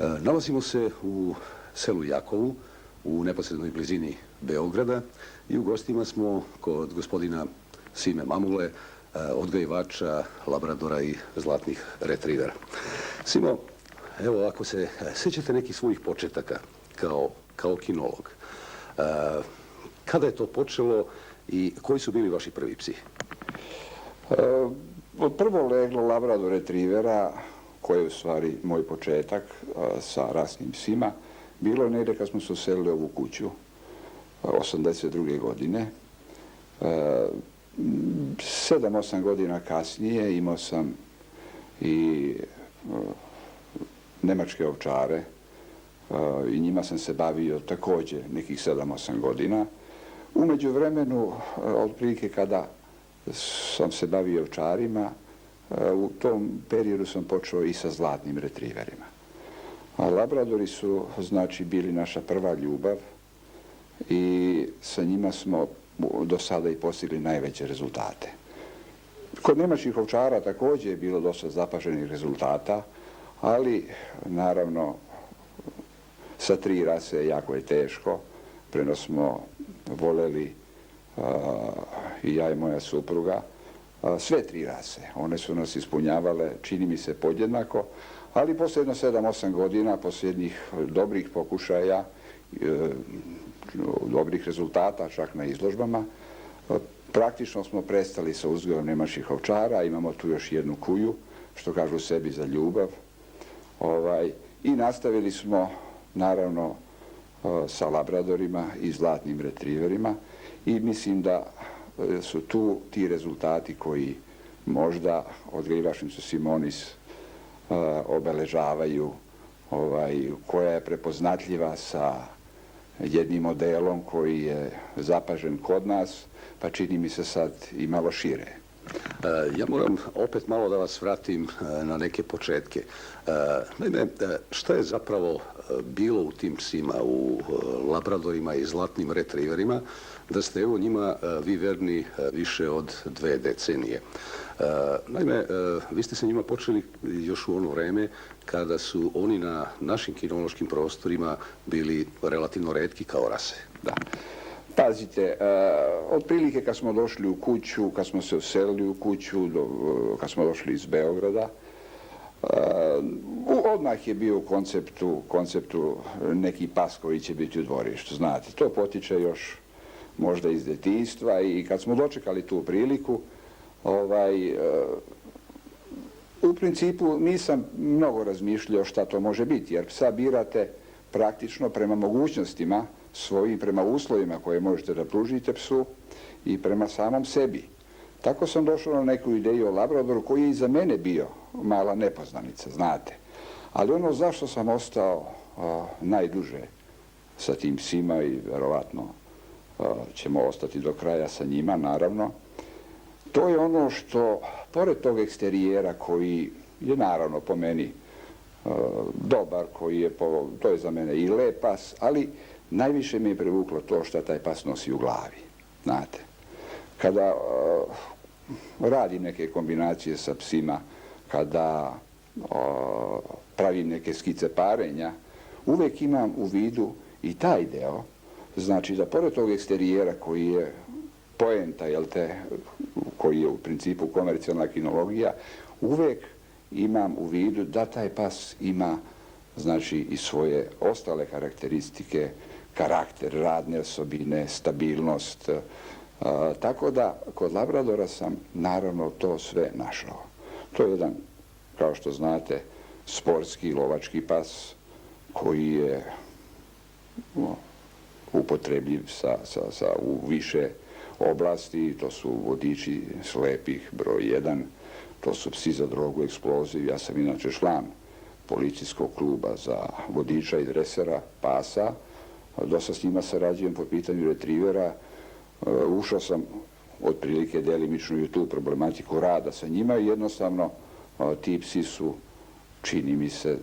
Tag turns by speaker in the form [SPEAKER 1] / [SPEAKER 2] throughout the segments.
[SPEAKER 1] Nalazimo se u selu Jakovu, u neposrednoj blizini Beograda i u gostima smo kod gospodina Sime Mamule, odgajivača labradora i zlatnih retrivera. Simo, evo ako se sjećate nekih svojih početaka kao kinolog, kada je to počelo i koji su bili vaši prvi psi?
[SPEAKER 2] Prvo leglo labrador retrivera, koji je u stvari moj početak sa rasnim psima, bilo je negdje kad smo se uselili u ovu kuću, 82. godine. 7-8 godina kasnije imao sam i nemačke ovčare i njima sam se bavio također nekih 7-8 godina. U međuvremenu, otprilike kada sam se bavio ovčarima, u tom periodu sam počeo i sa zlatnim retriverima. Labradori su, znači, bili naša prva ljubav i sa njima smo do sada i postigli najveće rezultate. Kod nemačkih ovčara također je bilo dosta zapaženih rezultata, ali naravno sa 3 rase jako je teško. Preno smo voljeli i ja i moja supruga sve 3 rase. One su nas ispunjavale, čini mi se, podjednako, ali poslije 7-8 godina, posljednjih dobrih pokušaja, dobrih rezultata, čak na izložbama, praktično smo prestali sa uzgojom nemačkih ovčara. Imamo tu još jednu kuju, što kažu sebi za ljubav. I nastavili smo, naravno, sa labradorima i zlatnim retriverima i mislim da su tu ti rezultati koji možda odgajivačnicu Simonis obeležavaju, koja je prepoznatljiva sa jednim modelom koji je zapažen kod nas, pa čini mi se sad i malo šire.
[SPEAKER 1] Ja moram opet malo da vas vratim na neke početke. Naime, šta je zapravo bilo u tim psima, u labradorima i zlatnim retriverima, da ste evo njima vi verni više od 2 decenije? Naime, vi ste se njima počeli još u ono vreme kada su oni na našim kinološkim prostorima bili relativno retki kao rase.
[SPEAKER 2] Da. Pazite, otprilike kad smo došli u kuću, kad smo se uselili u kuću, kad smo došli iz Beograda, odmah je bio u konceptu neki pas koji će biti u dvorištu. Znate, to potiče još možda iz djetinjstva i kad smo dočekali tu priliku, u principu nisam mnogo razmišljao šta to može biti, jer psa birate praktično prema mogućnostima svojim, prema uslovima koje možete da pružite psu i prema samom sebi. Tako sam došao na neku ideju o labradoru koji je i za mene bio mala nepoznanica, znate. Ali ono zašto sam ostao najduže sa tim psima i verovatno ćemo ostati do kraja sa njima, naravno, to je ono što, pored tog eksterijera koji je naravno po meni dobar, to je za mene i lep pas, ali najviše mi je privuklo to što taj pas nosi u glavi, znate. Kada radim neke kombinacije sa psima, kada pravim neke skice parenja, uvijek imam u vidu i taj deo, znači da pored tog eksterijera koji je poenta, koji je u principu komercijalna kinologija, uvijek imam u vidu da taj pas ima, znači, i svoje ostale karakteristike, karakter, radne osobine, stabilnost. Tako da kod labradora sam naravno to sve našao. To je jedan, kao što znate, sportski lovački pas koji je upotrebljiv u više oblasti. To su vodiči slepih broj 1, to su psi za drogu, eksploziv. Ja sam inače član policijskog kluba za vodiča i dresera pasa. Dosta s njima sarađujem po pitanju retrivera. Ušao sam otprilike delimično i u tu problematiku rada sa njima i jednostavno ti psi su, čini mi se,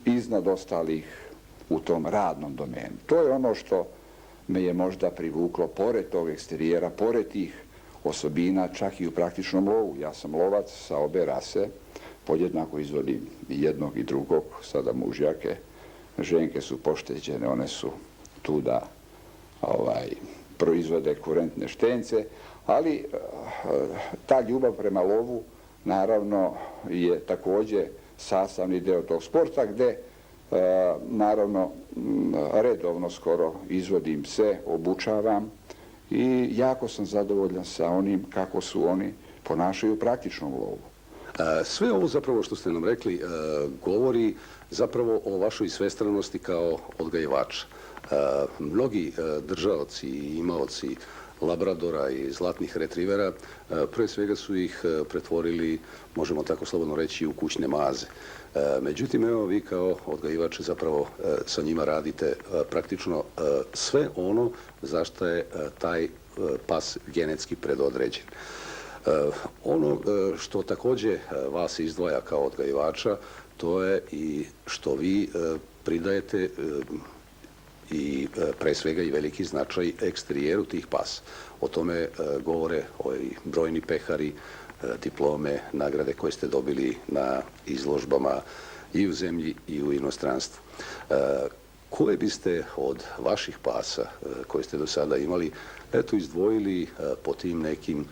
[SPEAKER 2] iznad ostalih u tom radnom domenu. To je ono što me je možda privuklo pored tog eksterijera, pored tih osobina, čak i u praktičnom lovu. Ja sam lovac sa obe rase, podjednako izvodim i jednog i drugog, sada mužjake. Ženke su pošteđene, one su tu da proizvode kurentne štence, ali ta ljubav prema lovu naravno je također sastavni dio tog sporta gdje naravno redovno skoro izvodim se, obučavam i jako sam zadovoljan sa onim kako su oni ponašaju u praktičnom lovu.
[SPEAKER 1] Sve ovo zapravo što ste nam rekli govori zapravo o vašoj svestranosti kao odgajivača. Mnogi držaoci i imaoci labradora i zlatnih retrivera prije svega su ih pretvorili, možemo tako slobodno reći, u kućne maze. Međutim, evo vi kao odgajivač zapravo sa njima radite praktično sve ono za što je taj pas genetski predodređen. Ono što također vas izdvaja kao odgajivača, to je i što vi pridajete i pre svega i veliki značaj eksterijeru tih pasa. O tome govore brojni pehari, diplome, nagrade koje ste dobili na izložbama i u zemlji i u inostranstvu. Koje biste od vaših pasa koje ste do sada imali izdvojili po tim nekim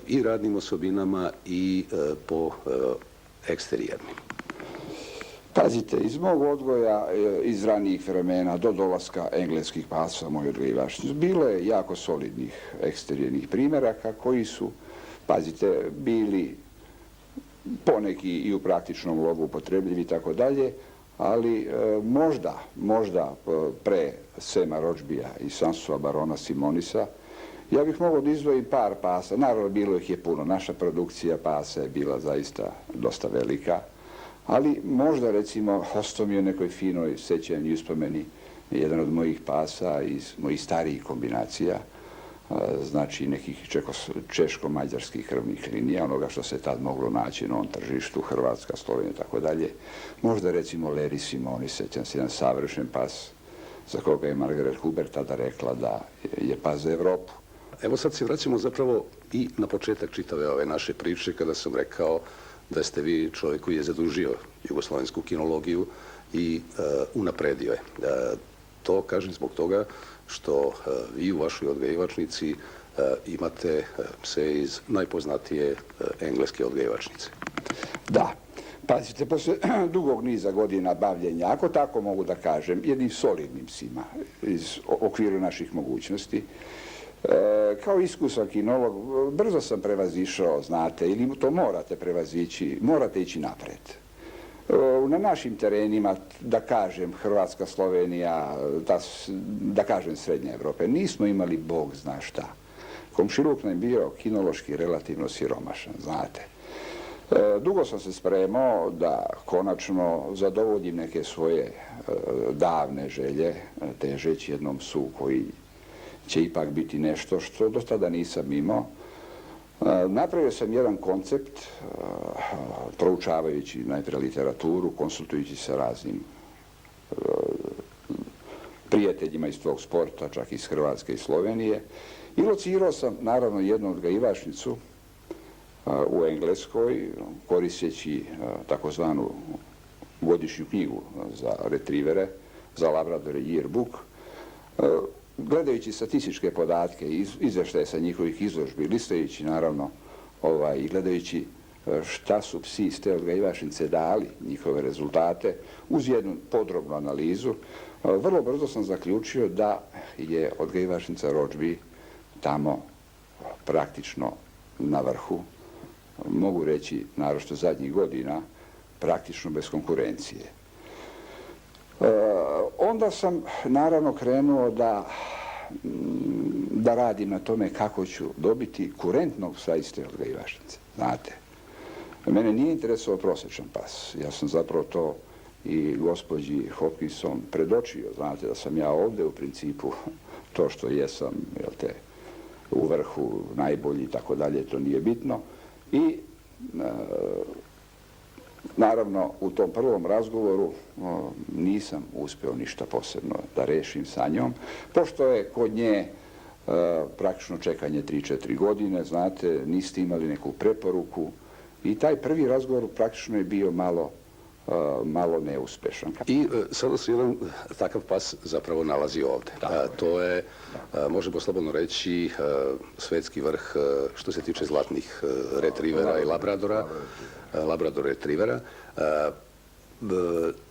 [SPEAKER 1] i radnim osobinama i po eksterijernim?
[SPEAKER 2] Pazite, iz mog odgoja iz ranijih vremena do dolaska engleskih pasa moj odgajivač, bilo je jako solidnih eksterijernih primjeraka koji su, pazite, bili poneki i u praktičnom lovu upotrebljivi i tako dalje, ali možda pre Sema Rodžbija i Sansua barona Simonisa, ja bih mogao da izdvojim par pasa. Naravno, bilo ih je puno. Naša produkcija pasa je bila zaista dosta velika, ali možda, recimo, ostao mi je nekoj finoj sećanju i uspomeni jedan od mojih pasa iz mojih starijih kombinacija, znači nekih češko-mađarskih krvnih linija, onoga što se tad moglo naći na ovom tržištu, Hrvatska, Slovenija i tako dalje. Možda, recimo, Leri Simonis, sećam se, jedan savršen pas za koga je Margaret Huber tada rekla da je pas za Evropu.
[SPEAKER 1] Evo sad se vraćamo zapravo i na početak čitave ove naše priče kada sam rekao da ste vi čovjek koji je zadužio jugoslovensku kinologiju i unapredio je. To kažem zbog toga što vi u vašoj odgajivačnici imate pse iz najpoznatije engleske odgajivačnice.
[SPEAKER 2] Da. Pazite, posle dugog niza godina bavljenja, ako tako mogu da kažem, jednim solidnim psima iz okviru naših mogućnosti, kao iskusan kinolog, brzo sam prevazišao, znate, ili to morate prevazići, morate ići napred. Na našim terenima, da kažem, Hrvatska, Slovenija, da kažem Srednje Evrope, nismo imali Bog zna šta. Komšiluk nam je bio kinološki relativno siromašan, znate. Dugo sam se spremao da konačno zadovoljim neke svoje davne želje, težeći jednom psu koji će ipak biti nešto što do tada nisam imao. Napravio sam jedan koncept, proučavajući najprije literaturu, konsultujući sa raznim prijateljima iz tog sporta, čak iz Hrvatske i Slovenije, i locirao sam naravno jednu odgajivačnicu u Engleskoj, koristeći takozvanu godišnju knjigu za retrivere, za labradore yearbook, gledajući statističke podatke i izvještaje sa njihovih izložbi, listajući naravno i gledajući šta su psi iz te odgajivačnice dali, njihove rezultate, uz jednu podrobnu analizu, vrlo brzo sam zaključio da je odgajivačnica Rodžbi tamo praktično na vrhu, mogu reći, naročito zadnjih godina, praktično bez konkurencije. Onda sam naravno krenuo da radim na tome kako ću dobiti kurentnog psa iz te odgajivačnice. Znate, mene nije interesovao prosječan pas. Ja sam zapravo to i gospođi Hopkinson predočio. Znate da sam ja ovdje u principu to što jesam, jel te, u vrhu najbolji i tako dalje, to nije bitno. I naravno u tom prvom razgovoru nisam uspio ništa posebno da rešim sa njom, pošto je kod nje praktično čekanje 3-4 godine, znate, niste imali neku preporuku I taj prvi razgovor praktično je bio malo neuspešan.
[SPEAKER 1] I sada se jedan takav pas zapravo nalazi ovdje. To je, možemo slobodno reći, svetski vrh što se tiče zlatnih retrivera i labrador retrivera.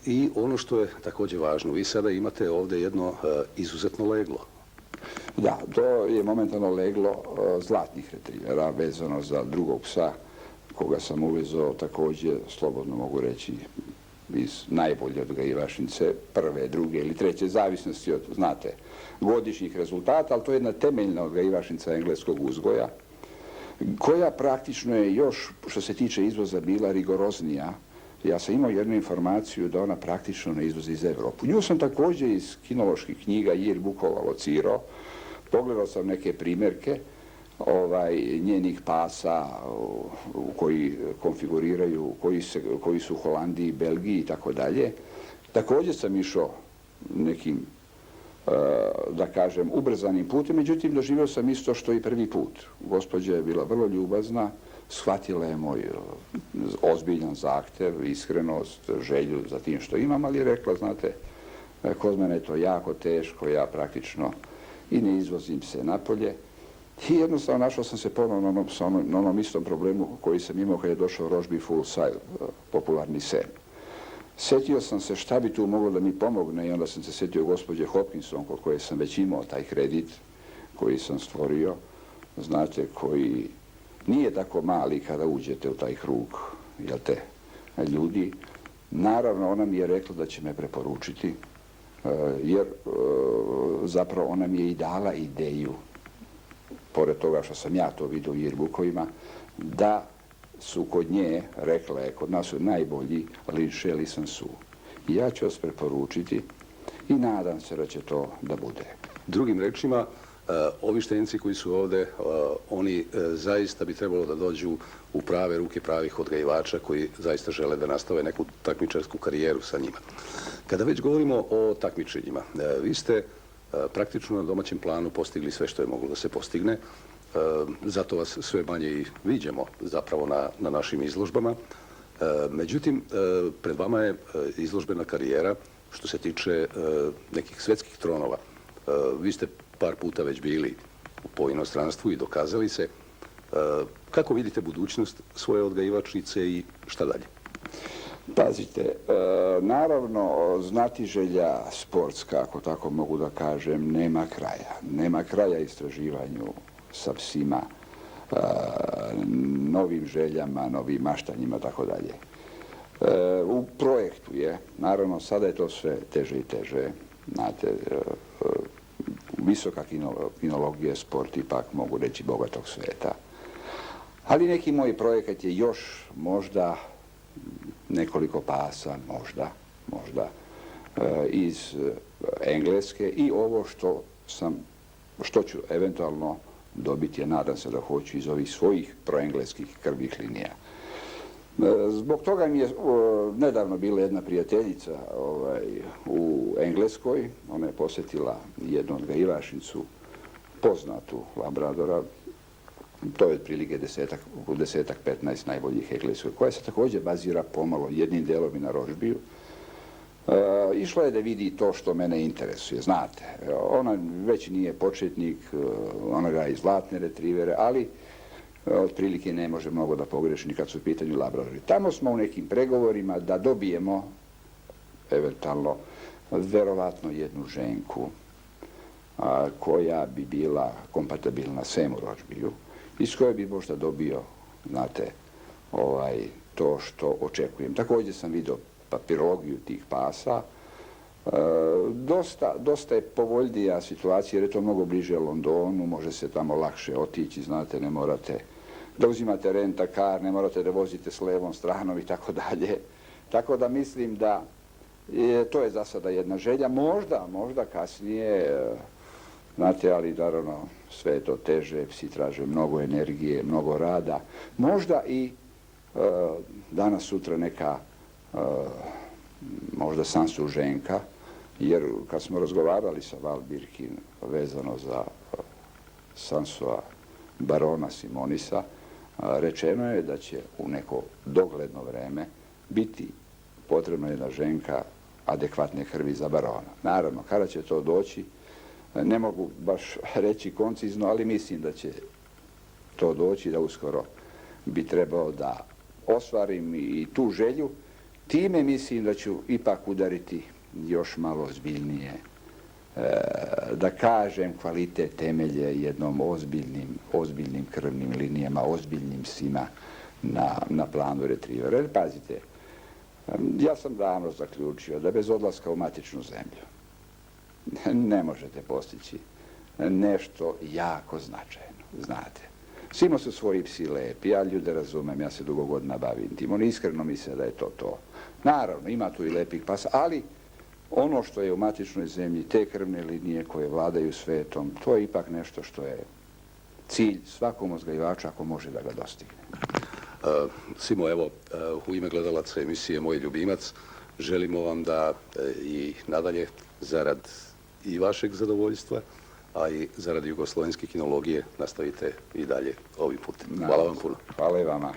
[SPEAKER 1] I ono što je također važno, vi sada imate ovdje jedno izuzetno leglo.
[SPEAKER 2] Da, to je momentalno leglo zlatnih retrivera vezano za drugog psa koga sam uvezao također, slobodno mogu reći, iz najbolje odgajivačnice, prve, druge ili treće, zavisnosti od, znate, godišnjih rezultata, ali to je jedna temeljna odgajivačnica engleskog uzgoja, koja praktično je još, što se tiče izvoza, bila rigoroznija. Ja sam imao jednu informaciju da ona praktično ne izvozi iz Europu. Nju sam također iz kinoloških knjiga Yearbookova locirao, pogledao sam neke primjerke njenih pasa koji konfiguriraju, koji su u Holandiji, Belgiji i tako dalje. Također sam išao nekim, da kažem, ubrzanim putem, međutim doživio sam isto što i prvi put. Gospođa je bila vrlo ljubazna, shvatila je moj ozbiljan zahtev, iskrenost, želju za tim što imam, ali je rekla, znate, kod mene je to jako teško, ja praktično i ne izvozim se napolje. I jednostavno našao sam se ponovno na onom istom problemu koji sam imao kad je došao Rožbi Full Sail, popularni sen. Sjetio sam se šta bi tu moglo da mi pomogne i onda sam se sjetio gospođe Hopkinson kod koje sam već imao taj kredit koji sam stvorio, znate, koji nije tako mali kada uđete u taj krug, jel te, ljudi. Naravno, ona mi je rekla da će me preporučiti, jer zapravo ona mi je i dala ideju, pored toga što sam ja to vidio u yearbookovima, da su kod nje, rekla je, kod nas su najbolji Linšel i Sansu. I ja ću vas preporučiti i nadam se da će to da bude.
[SPEAKER 1] Drugim rečima, ovi štenci koji su ovdje, oni zaista bi trebalo da dođu u prave ruke pravih odgajivača koji zaista žele da nastave neku takmičarsku karijeru sa njima. Kada već govorimo o takmičenjima, vi ste praktično na domaćem planu postigli sve što je moglo da se postigne. Zato vas sve manje i viđemo zapravo na našim izložbama. Međutim, pred vama je izložbena karijera što se tiče nekih svetskih tronova. Vi ste par puta već bili po inostranstvu i dokazali se. Kako vidite budućnost svoje odgajivačnice i šta dalje?
[SPEAKER 2] Pazite, naravno, znatiželja sportska, ako tako mogu da kažem, nema kraja. Nema kraja istraživanju sa psima, novim željama, novim maštanjima, tako dalje. U projektu je, naravno, sada je to sve teže i teže, znate, visoka kinologija, sport, ipak mogu reći bogatog sveta. Ali neki moj projekat je još možda nekoliko pasa, možda iz Engleske i ovo što ću eventualno dobiti, ja nadam se da hoću iz ovih svojih proengleskih krvnih linija. Zbog toga mi je nedavno bila jedna prijateljica u Engleskoj, ona je posjetila jednu odgajivačnicu, poznatu labradora, to je otprilike 10-15 najboljih engleskoj, koja se također bazira pomalo jednim delom i na Rožbiju. Išla je da vidi to što mene interesuje, znate. Ona već nije početnik, ona ga i zlatne retrivere, ali otprilike ne može mnogo da pogreši ni kad su u pitanju labradori. Tamo smo u nekim pregovorima da dobijemo eventualno verovatno jednu ženku koja bi bila kompatibilna svemu Rožbiju, iz koje bi možda dobio, znate, to što očekujem. Također sam vidio papirologiju tih pasa. Dosta je povoljnija situacija jer je to mnogo bliže Londonu, može se tamo lakše otići, znate, ne morate da uzimate rent-a-car, ne morate da vozite s levom stranom i tako dalje. Tako da mislim da to je za sada jedna želja. Možda kasnije, znate, ali naravno sve je to teže, psi traže mnogo energije, mnogo rada. Možda i danas, sutra neka možda Sansu ženka, jer kad smo razgovarali sa Val Birkin vezano za Sansua barona Simonisa, rečeno je da će u neko dogledno vreme biti potrebna jedna ženka adekvatne krvi za barona. Naravno, kada će to doći, ne mogu baš reći koncizno, ali mislim da će to doći, da uskoro bi trebao da ostvarim i tu želju. Time mislim da ću ipak udariti još malo ozbiljnije, da kažem, kvalitet temelje jednom ozbiljnim krvnim linijama, ozbiljnim psima na planu retrievera. Jer pazite, ja sam davno zaključio da bez odlaska u matičnu zemlju ne možete postići nešto jako značajno, znate. Svima su svoji psi lepi, ja ljude razumem, ja se dugo godina bavim tim, oni iskreno misle da je to. Naravno, ima tu i lepih pasa, ali ono što je u matičnoj zemlji, te krvne linije koje vladaju svetom, to je ipak nešto što je cilj svakom uzgajivača ako može da ga dostigne.
[SPEAKER 1] Simo, evo, u ime gledalaca emisije Moj ljubimac, želimo vam da i nadalje, zarad i vašeg zadovoljstva, a i zarad jugoslovenske kinologije, nastavite i dalje ovim putem. Hvala vam puno.
[SPEAKER 2] Hvala i vama.